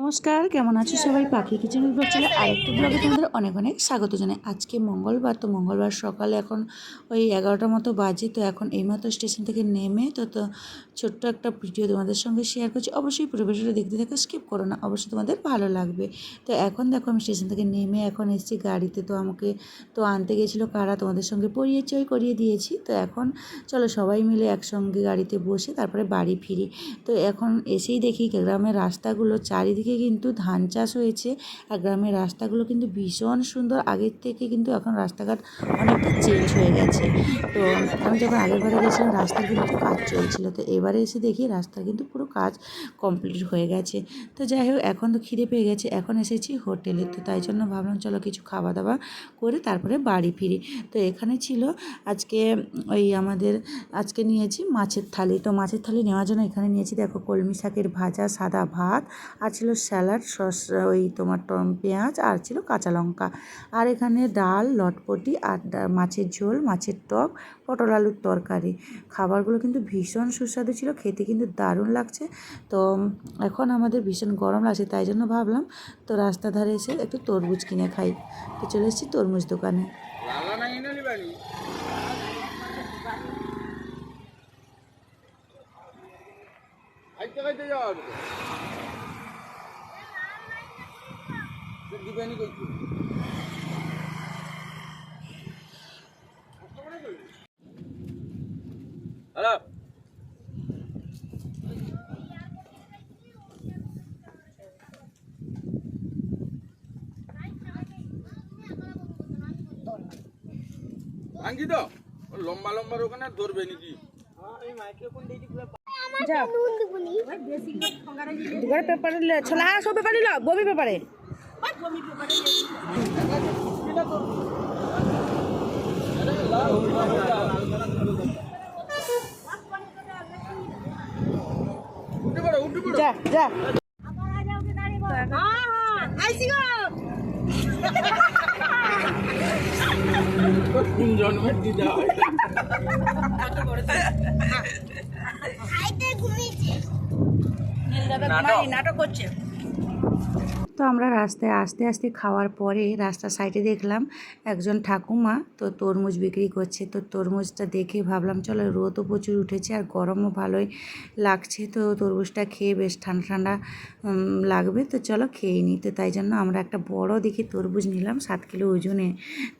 নমস্কার, কেমন আছো সবাই? পাখি কিচেনের ব্লগ চ্যানেলে আরেকটি ব্লগে তোমাদের অনেক অনেক স্বাগত জানাই। আজকে মঙ্গলবার, তো মঙ্গলবার সকালে এখন ওই 11টার মতো বাজে। তো এখন এইমাত্র স্টেশন থেকে নেমে তো ছোট্ট একটা ভিডিও তোমাদের সঙ্গে শেয়ার করছি। অবশ্যই পুরো ভিডিওটা দেখতে থাকো, স্কিপ করো না, অবশ্যই তোমাদের ভালো লাগবে। তো এখন দেখো আমি স্টেশন থেকে নেমে এখন এসেছি গাড়িতে। তো আমাকে তো আনতে গেছিলো কারা, তোমাদের সঙ্গে করিয়ে দিয়েছি। তো এখন চলো সবাই মিলে একসঙ্গে গাড়িতে বসে তারপরে বাড়ি ফিরি। তো এখন এসেই দেখি গ্রামের রাস্তাগুলো চারিদিকে কিন্তু ধান চাষ হয়েছে, আর গ্রামের রাস্তাগুলো কিন্তু ভীষণ সুন্দর। আগের থেকে কিন্তু এখন রাস্তাঘাট অনেকটা চেঞ্জ হয়ে গেছে। তো আমি যখন আগের বারে গেছিলাম রাস্তার কিন্তু কাজ চলছিল, তো এবারে এসে দেখি রাস্তার কিন্তু পুরো কাজ কমপ্লিট হয়ে গেছে। তো যাই হোক, এখন তো খিদে পেয়ে গেছে, এখন এসেছি হোটেলে। তো তাই জন্য ভাবলাম চলো কিছু খাওয়া দাওয়া করে তারপরে বাড়ি ফিরি। তো এখানে ছিল আজকে আমাদের আজকে নিয়েছি মাছের থালি। তো মাছের থালি নেওয়ার জন্য এখানে নিয়েছি দেখো কলমি শাকের ভাজা, সাদা ভাত, আর ছিল স্যালাড, সস, তোমার পেঁয়াজ, আর ছিল কাঁচা লঙ্কা, আর এখানে ডাল, লটপটি, আর মাছের ঝোল, মাছের টক, পটল আলুর তরকারি। খাবারগুলো কিন্তু ভীষণ সুস্বাদু ছিল, খেতে কিন্তু দারুণ লাগছে। তো এখন আমাদের ভীষণ গরম লাগছে, তাই জন্য ভাবলাম তো রাস্তা ধারে এসে একটু তরমুজ কিনে খাই। তো চলে এসেছি তরমুজ দোকানে। ভাঙি তো লম্বা লম্বা ওখানে ধরবে নাকি? পেপারে ছোলা সব পেপারে বমি পেপারে যা যা জন্মের দিদা নাটক করছে। তো আমরা রাস্তায় আস্তে আস্তে খাওয়ার পরে রাস্তার সাইডে দেখলাম একজন ঠাকুমা তো তরমুজ বিক্রি করছে। তো তরমুজটা দেখে ভাবলাম চলো, রোদও প্রচুর উঠেছে আর গরমও ভালোই লাগছে, তো তরমুজটা খেয়ে বেশ ঠান্ডা ঠান্ডা লাগবে, তো চলো খেয়ে নিই। তো তাই জন্য আমরা একটা বড় দেখে তরমুজ নিলাম 7 কিলো ওজনে।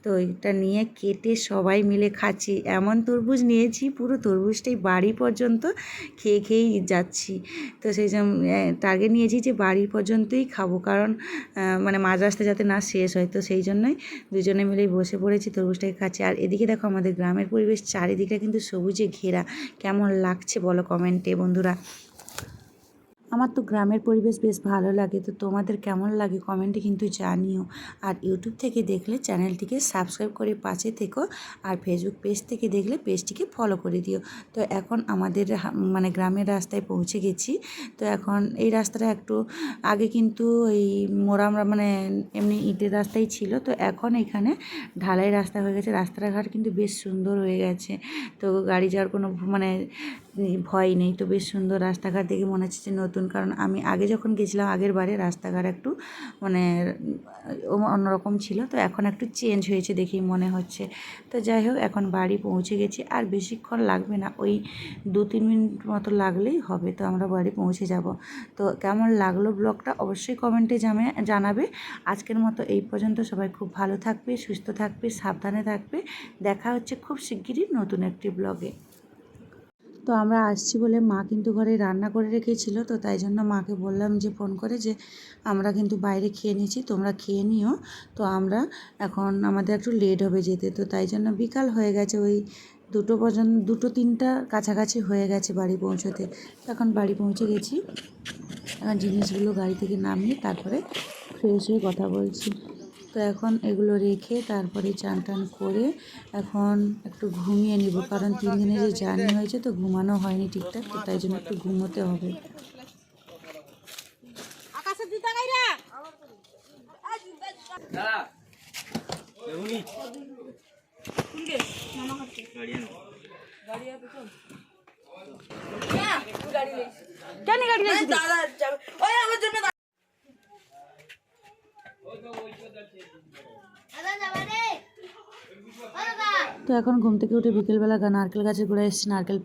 তো এটা নিয়ে কেটে সবাই মিলে খাচ্ছি। এমন তরমুজ নিয়েছি পুরো তরমুজটাই বাড়ি পর্যন্ত খেয়েই যাচ্ছি। তো সেই জন্য টার্গেট নিয়েছি যে বাড়ি পর্যন্তই খাবো, কারণ মানে মাঝ রাস্তায় যাতে না শেষ হয়। তো সেই জন্যই দুজনে মিলেই বসে পড়েছি, তরমুজটাকে খাচ্ছি। আর এদিকে দেখো আমাদের গ্রামের পরিবেশ চারিদিকে কিন্তু সবুজে ঘেরা। কেমন লাগছে বলো কমেন্টে বন্ধুরা। আমার তো গ্রামের পরিবেশ বেশ ভালো লাগে, তো তোমাদের কেমন লাগে কমেন্টে কিন্তু জানিও। আর ইউটিউব থেকে দেখলে চ্যানেলটিকে সাবস্ক্রাইব করে পাশে থেকো, আর ফেসবুক পেজ থেকে দেখলে পেজটিকে ফলো করে দিও। তো এখন আমাদের মানে গ্রামের রাস্তায় পৌঁছে গেছি। তো এখন এই রাস্তাটা একটু আগে কিন্তু এই মোরামরা মানে এমনি ইটের রাস্তাই ছিল, তো এখন এখানে ঢালাই রাস্তা হয়ে গেছে। রাস্তাঘাট কিন্তু বেশ সুন্দর হয়ে গেছে, তো গাড়ি যাওয়ার কোনো মানে ভয় নেই। তো বেশ সুন্দর রাস্তাঘাট দেখে মনে হচ্ছে যে নতুন, কারণ আমি আগে যখন গেছিলাম আগের বারে রাস্তাঘাট একটু মানে অন্যরকম ছিল, তো এখন একটু চেঞ্জ হয়েছে দেখেই মনে হচ্ছে। তো যাই হোক, এখন বাড়ি পৌঁছে গেছি, আর বেশিক্ষণ লাগবে না, ওই 2-3 মিনিট মতো লাগলেই হবে। তো আমরা বাড়ি পৌঁছে যাব। তো কেমন লাগলো ব্লগটা অবশ্যই কমেন্টে জানাবে। আজকের মতো এই পর্যন্ত। সবাই খুব ভালো থাকবে, সুস্থ থাকবে, সাবধানে থাকবে। দেখা হচ্ছে খুব শিগগিরই নতুন একটি ব্লগে। তো আমরা আসছি বলে মা কিন্তু ঘরে রান্না করে রেখেছিল, তো তাই জন্য মাকে বললাম যে ফোন করে যে আমরা কিন্তু বাইরে খেয়ে নিয়েছি, তোমরা খেয়ে নিও। তো আমরা এখন আমাদের একটু লেট হবে যেতে, তো তাই জন্য বিকাল হয়ে গেছে, ওই 2টো পর্যন্ত 2-3টার কাছাকাছি হয়ে গেছে বাড়ি পৌঁছতে। এখন বাড়ি পৌঁছে গেছি, এখন জিনিসগুলো গাড়ি থেকে নামিয়ে তারপরে ফ্রেশ হয়ে কথা বলছি। তো এখন এগুলো রেখে তারপরে চান টান করে এখন একটু ঘুমিয়ে নিব, কারণ 3 দিনের যে জার্নি হয়েছে তো ঘুমানো হয়নি ঠিকঠাক, তো তাই জন্য একটু ঘুমোতে হবে। গাড়ি তো এখন ঘুম থেকে উঠে বিকেলবেলা নারকেল গাছের গোড়ায় এসেছি নারকেল